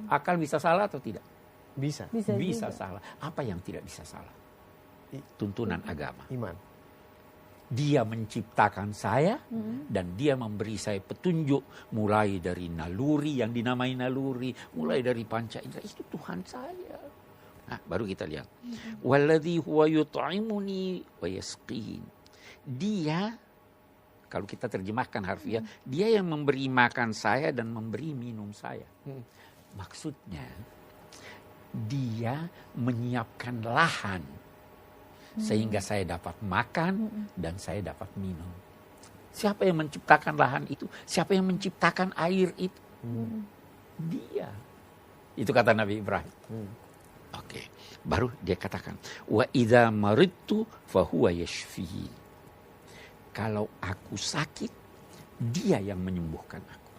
Akal bisa salah atau tidak? Bisa. Bisa salah. Apa yang tidak bisa salah? Tuntunan agama. Iman. Dia menciptakan saya dan dia memberi saya petunjuk mulai dari naluri yang dinamai naluri, mulai dari panca indera, itu Tuhan saya. Nah, baru kita lihat. Walladzi huwa yut'imuni wa yasqin. Dia, kalau kita terjemahkan harfiah, dia yang memberi makan saya dan memberi minum saya. Maksudnya dia menyiapkan lahan sehingga saya dapat makan dan saya dapat minum. Siapa yang menciptakan lahan itu? Siapa yang menciptakan air itu? Dia. Itu kata Nabi Ibrahim. Oke. Baru dia katakan, wa idza maridtu fahuwa yashfi. Kalau aku sakit, dia yang menyembuhkan aku.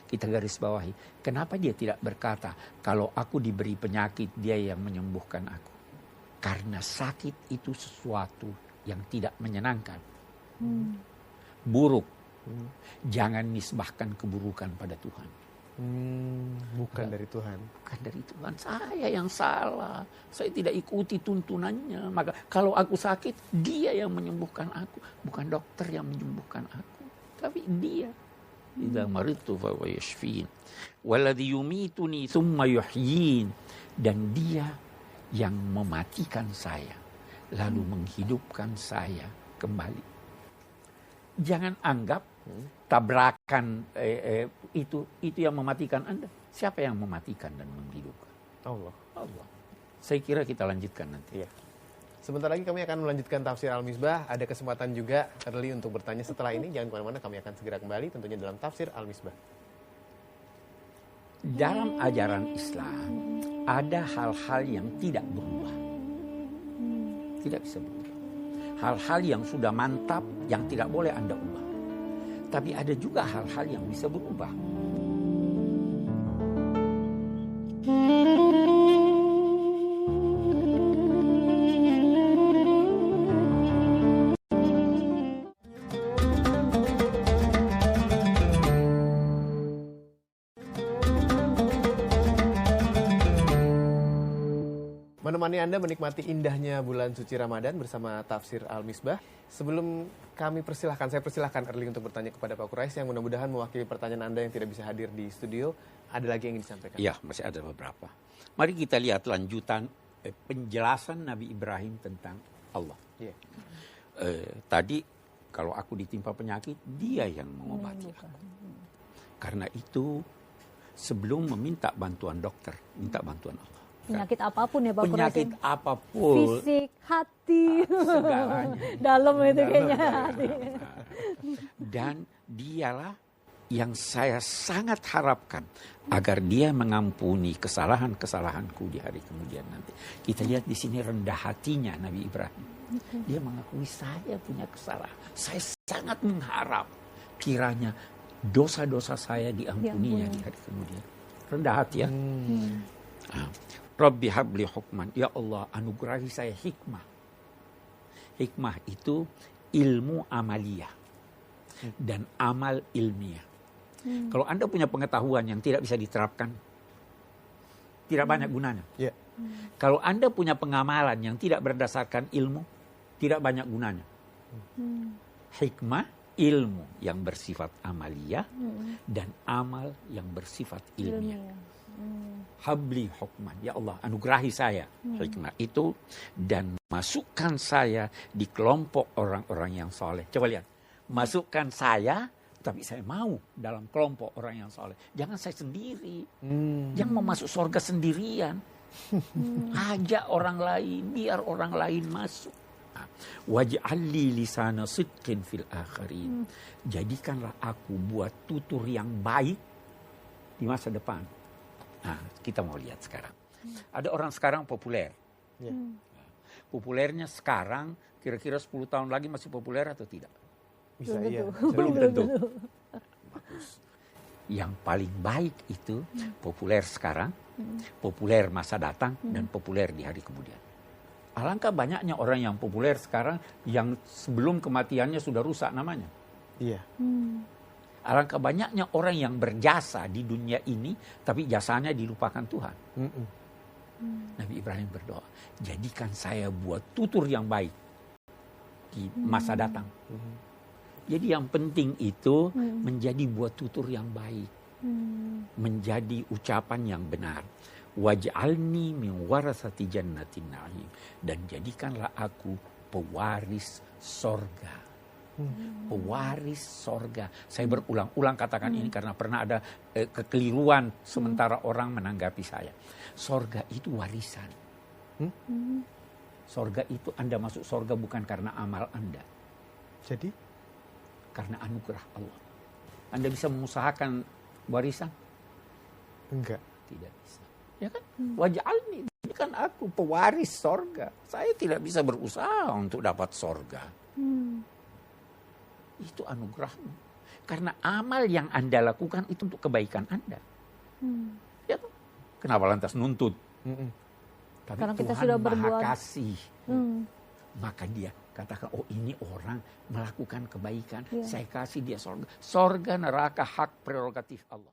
Kita garis bawahi. Kenapa dia tidak berkata, kalau aku diberi penyakit, dia yang menyembuhkan aku? Karena sakit itu sesuatu yang tidak menyenangkan. Buruk. Jangan nisbahkan keburukan pada Tuhan. Bukan dari Tuhan. Bukan dari Tuhan. Saya yang salah. Saya tidak ikuti tuntunannya. Maka kalau aku sakit, dia yang menyembuhkan aku. Bukan dokter yang menyembuhkan aku. Tapi dia. Idza maridtu fa huwa yashfin. Walladzi yumituni tsumma yuhyin. Dan dia yang mematikan saya, lalu menghidupkan saya kembali. Jangan anggap tabrakan itu yang mematikan Anda. Siapa yang mematikan dan menghidupkan? Allah. Saya kira kita lanjutkan nanti. Iya. Sebentar lagi kami akan melanjutkan tafsir Al-Misbah. Ada kesempatan juga Early untuk bertanya setelah ini. Jangan kemana-mana, kami akan segera kembali tentunya dalam tafsir Al-Misbah. Dalam ajaran Islam ada hal-hal yang tidak berubah. Tidak bisa berubah. Hal-hal yang sudah mantap yang tidak boleh Anda ubah. Tapi ada juga hal-hal yang bisa berubah. Menemani Anda menikmati indahnya bulan suci Ramadan bersama Tafsir Al-Misbah. Sebelum saya persilahkan Early untuk bertanya kepada Pak Quraisy yang mudah-mudahan mewakili pertanyaan Anda yang tidak bisa hadir di studio. Ada lagi yang ingin disampaikan? Iya, masih ada beberapa. Mari kita lihat lanjutan penjelasan Nabi Ibrahim tentang Allah. Iya. Tadi kalau aku ditimpa penyakit, dia yang mengobati aku. Karena itu sebelum meminta bantuan dokter, minta bantuan Allah. Penyakit apapun ya Pak Quraisy. Penyakit apapun. Fisik, hati. Segalanya. Dalam itu kayaknya hati. Dan dialah yang saya sangat harapkan agar dia mengampuni kesalahan-kesalahanku di hari kemudian nanti. Kita lihat di sini rendah hatinya Nabi Ibrahim. Dia mengakui saya punya kesalahan. Saya sangat mengharap kiranya dosa-dosa saya diampuninya di hari kemudian. Rendah hati ya. Rabbi habli hukman. Ya Allah, anugerahi saya hikmah. Hikmah itu ilmu amaliyah dan amal ilmiah. Kalau Anda punya pengetahuan yang tidak bisa diterapkan, tidak banyak gunanya. Yeah. Kalau Anda punya pengamalan yang tidak berdasarkan ilmu, tidak banyak gunanya. Hikmah, ilmu yang bersifat amaliyah dan amal yang bersifat ilmiah. Habli hukman. Ya Allah, anugerahi saya hikmah itu dan masukkan saya di kelompok orang-orang yang soleh. Coba lihat. Masukkan saya, tapi saya mau dalam kelompok orang yang soleh. Jangan saya sendiri. Jangan mau masuk surga sendirian. Ajak orang lain, biar orang lain masuk. Waj'alli lisana sidqin fil akhirin. Jadikanlah aku buat tutur yang baik di masa depan. Nah, kita mau lihat sekarang. Ada orang sekarang populer. Populernya sekarang, kira-kira 10 tahun lagi masih populer atau tidak? Bisa iya. Belum tentu. Bagus. Yang paling baik itu populer sekarang, populer masa datang, dan populer di hari kemudian. Alangkah banyaknya orang yang populer sekarang yang sebelum kematiannya sudah rusak namanya. Iya. Alangkah banyaknya orang yang berjasa di dunia ini, tapi jasanya dilupakan Tuhan. Nabi Ibrahim berdoa, jadikan saya buat tutur yang baik di masa datang. Jadi yang penting itu menjadi buat tutur yang baik. Menjadi ucapan yang benar. Waj'alni min warasati jannatin na'im. Dan jadikanlah aku pewaris sorga. Pewaris sorga. Saya berulang-ulang katakan ini karena pernah ada kekeliruan sementara orang menanggapi saya. Sorga itu warisan. Sorga itu Anda masuk sorga bukan karena amal Anda. Jadi? Karena anugerah Allah. Anda bisa mengusahakan warisan? Enggak. Tidak bisa. Ya kan? Waj'alni, kan aku pewaris sorga. Saya tidak bisa berusaha untuk dapat sorga. Itu anugerahmu. Karena amal yang Anda lakukan itu untuk kebaikan Anda. Ya toh? Kenapa lantas nuntut? Tapi Karena kita Tuhan sudah Maha berbuat. Kasih. Maka dia katakan, oh ini orang melakukan kebaikan. Saya kasih dia sorga. Sorga neraka hak prerogatif Allah.